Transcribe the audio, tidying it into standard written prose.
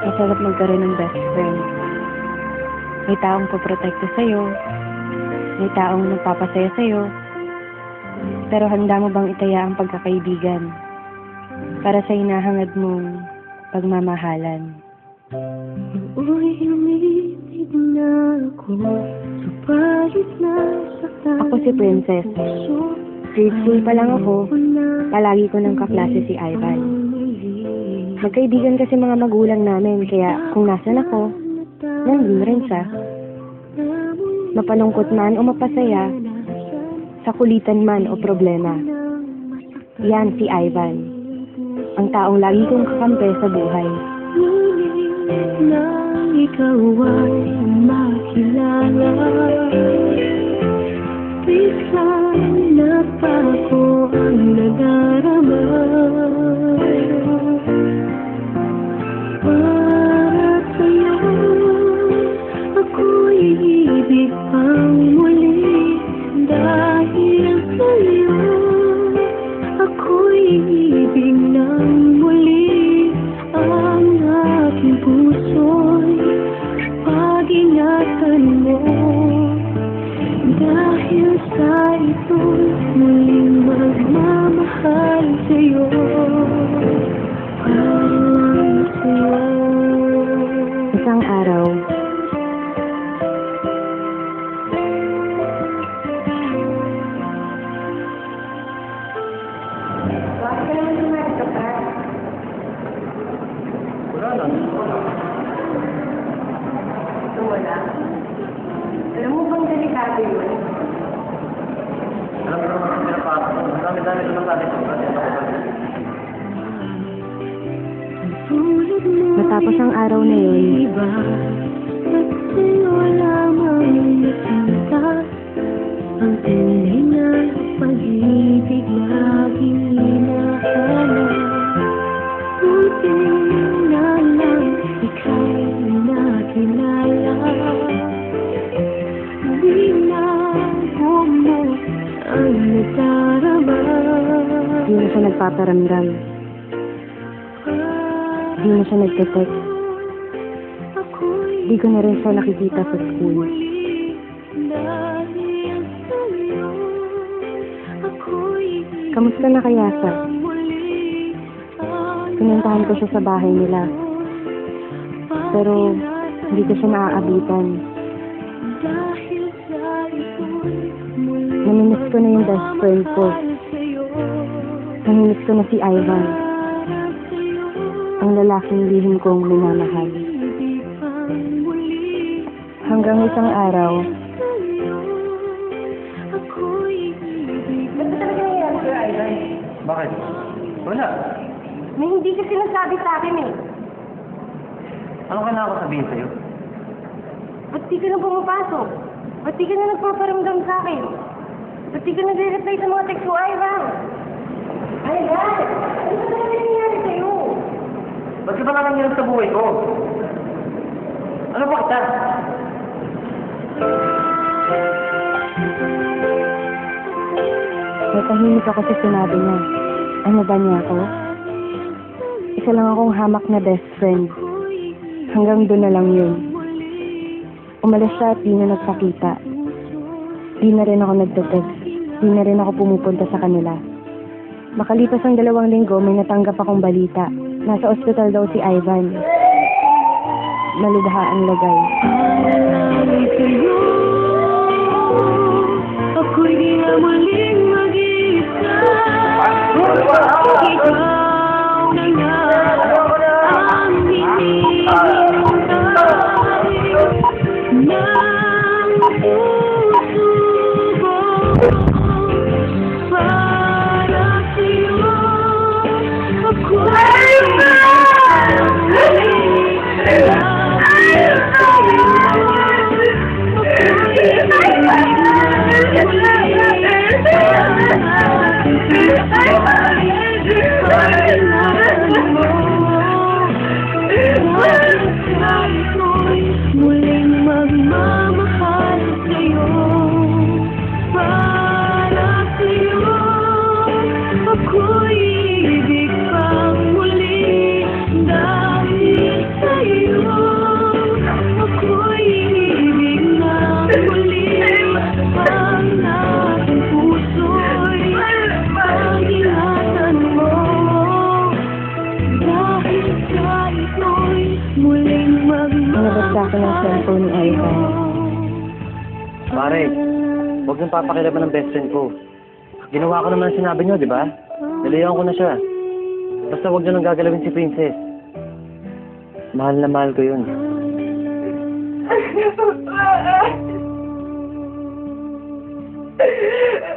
Masarap magkaroon ng best friend. May taong poprotekta sa'yo. May taong nagpapasaya sa'yo. Pero handa mo bang itaya ang pagkakaibigan para sa hinahangad mong pagmamahalan? Ako si Princess. Grade school pa lang ako, palagi ko ng kaklase si Ivan. Magkaibigan kasi mga magulang namin, kaya kung nasan ako, nandun rin siya. Mapalungkot man o mapasaya, sa kulitan man o problema. Yan si Ivan, ang taong lagi kong kakampi sa buhay. Nang ikaw ay makilala, biglang napako ang nadarama. Para sa'yo, ako'y ibig pang muli. Dahil sa'yo, ako'y ibig ng muli. Ang aking puso'y pag-ingatan mo. Dahil sa ito'y muling magmamahal sa'yo. Para sa'yo. Isang araw, Wala. Alam mo bang delikado yun? Alam mo naman ang pinapasok mo. Dami-dami naman natin sa kasi matapos ang araw na yun, At sa'yo lamang nakita ang tunay na pag-ibig laging hinahanap. Buti na lang ikaw nakilala. Di na bumot ang nadarama. di na siya nagpaparamdam. Di na siya nagte-text. Di ko na rin siya nakikita sa school. Kamusta na kaya siya? Pinuntahan ko siya sa bahay nila. Pero hindi ko siya naaabitan. Namimiss ko na yung best friend ko. Namimiss ko na si Ivan, ang lalaking lihim kong minamahal. Hanggang isang araw, Ba't ba talaga nangyari sa'yo, Ivan? Bakit? Wala. May hindi ka sinasabi sa akin eh. Ano ka na ako sabihin sa'yo? Ba't di ka na pumapasok? Ba't di ka na nagpaparamdam sa akin? Ba't di ka nagre-reply sa mga text ko, Ivan? Ivan! Ano ba talaga nangyari sa'yo? Ba't ka ba nga nangyari sa buhay ko? Ano ba kita? natahimik ako sa sinabi niya. Ano ba niya ako? Isa lang akong hamak na best friend. Hanggang doon na lang yun. Umalis siya at di na nagpakita. Di na rin ako nagte-text. Di na rin ako pumupunta sa kanila. Makalipas ang 2 linggo, may natanggap akong balita. Nasa ospital daw si Ivan. Malubha ang lagay. Ako'y di na muling mag-iisa. Ikaw na nga ang hinihintay ng puso ko. Para sa'yo ako'y muling magmamahal sa'yo. Para sa'yo ako'y ibig pang muli. Dahil sa'yo muling Nalabas sa akin ang cellphone ni Ivan. Pare, huwag nang papakilaban ng best friend ko. Ginawa ko naman ang sinabi niyo, di ba? Nilayan ko na siya. Basta huwag niyo nang gagalawin si Princess. Mahal na mahal ko yun. Ano ba?